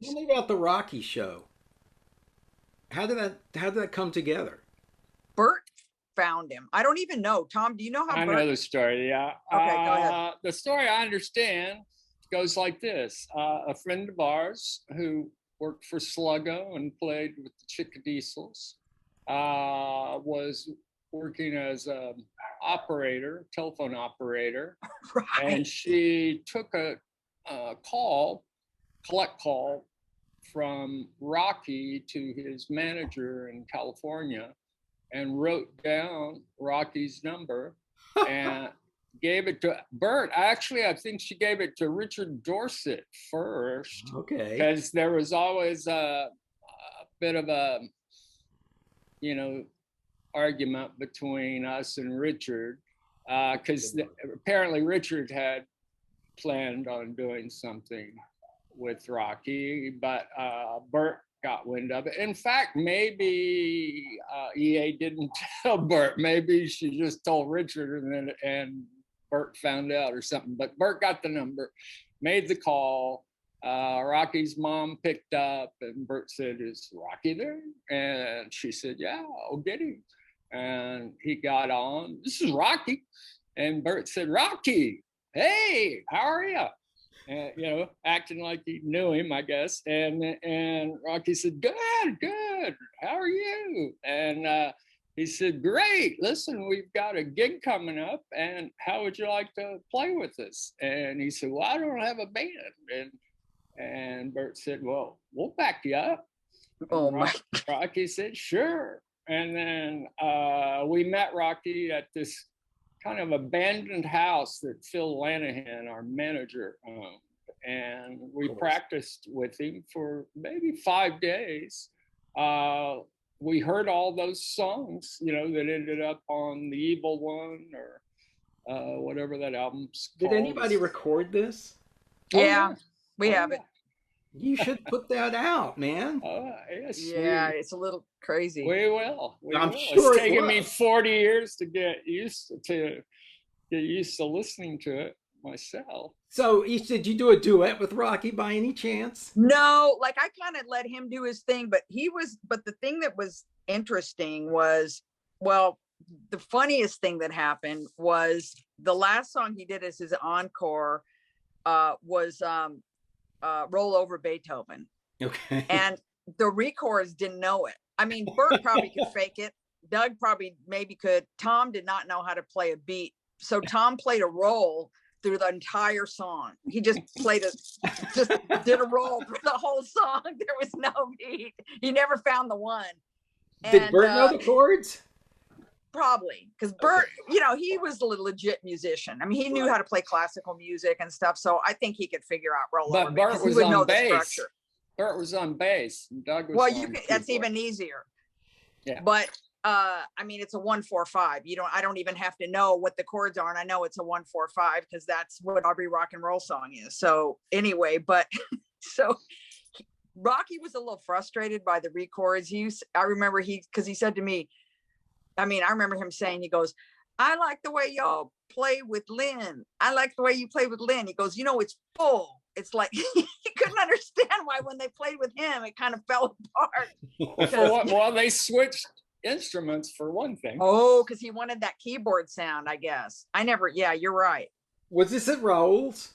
Tell me about the Rocky show. How did that come together? Bert found him. I don't even know. Tom, do you know how I know the story, yeah. Okay, go ahead. The story I understand goes like this. A friend of ours who worked for Sluggo and played with the Chickadieces was working as a telephone operator, Right. and she took a collect call from Roky to his manager in California, and wrote down Rocky's number and gave it to Bert. Actually, I think she gave it to Richard Dorset first. Okay. Because there was always a bit of a, argument between us and Richard. Because apparently Richard had planned on doing something with Roky, but Bert got wind of it. In fact, maybe EA didn't tell Bert. Maybe she just told Richard, and Bert found out or something. But Bert got the number, made the call. Rocky's mom picked up, and Bert said, "Is Roky there?" And she said, "Yeah, I'll get him." And he got on. "This is Roky," and Bert said, "Roky, hey, how are you?" Acting like he knew him, I guess. And Roky said, "Good. How are you?" And he said, "Great. Listen, we've got a gig coming up, and how would you like to play with us?" And he said, "Well, I don't have a band." And Bert said, "Well, we'll back you up." Oh my! Roky said, "Sure." And then we met Roky at this kind of abandoned house that Phil Lanahan, our manager, owned. And we practiced with him for maybe 5 days. We heard all those songs, that ended up on The Evil One or whatever that album's called. Did anybody record this? Yeah, we have it. You should put that out, man. Yes. Yeah, it's a little crazy. We will. I'm sure it's taken me 40 years to get used to listening to it myself. So, did you do a duet with Roky by any chance? No, like I kind of let him do his thing, but the thing that was interesting was, well, the funniest thing that happened was the last song he did as his encore was Roll Over Beethoven. Okay. And the records didn't know it. I mean, Bert probably could fake it. Doug probably maybe could. Tom did not know how to play a beat. So Tom played a roll through the entire song. He just did a roll through the whole song. There was no beat. He never found the one. Did Bert know the chords? Probably, because Bert, he was a legit musician. I mean, he knew how to play classical music and stuff. So I think he could figure out roll over. But Bert was on bass. Bert was on bass. And Doug was on that's even easier. Yeah. But I mean, it's a 1-4-5. I don't even have to know what the chords are, and I know it's a 1-4-5 because that's what every rock and roll song is. So anyway, but so Roky was a little frustrated by the records. I remember because he said to me, I remember him saying, he goes, "I like the way y'all play with Lynn. I like the way you play with Lynn." He goes, "It's full." It's like he couldn't understand why when they played with him, it kind of fell apart. Well, they switched instruments for one thing. Oh, because he wanted that keyboard sound, I guess. Yeah, you're right. Was this at Rauls?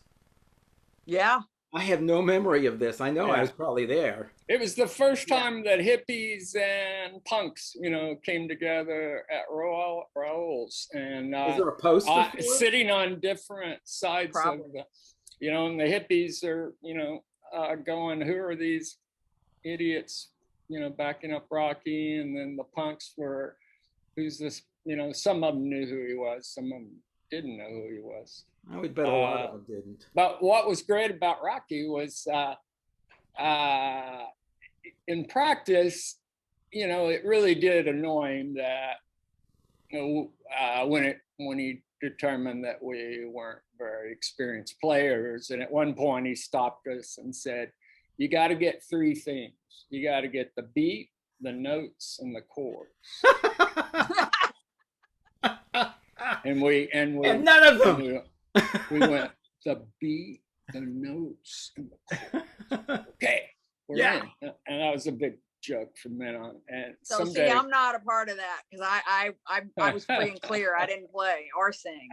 Yeah. I have no memory of this. I know I was probably there. It was the first time that hippies and punks, came together at Rauls. And is there a poster sitting on different sides of the, and the hippies are, going, "Who are these idiots, backing up Roky?" And then the punks were, "Who's this?" Some of them knew who he was. Some of them didn't know who he was. I would bet a lot of them didn't. But what was great about Roky was in practice, it really did annoy him that when he determined that we weren't very experienced players. And at one point he stopped us and said, "You got to get 3 things. You got to get the beat, the notes, and the chords." and none of them. We went the beat, the notes, and the chords. Okay, we're Yeah. in. And that was a big joke from then on. And So someday, see, I'm not a part of that because I was free and clear. I didn't play or sing.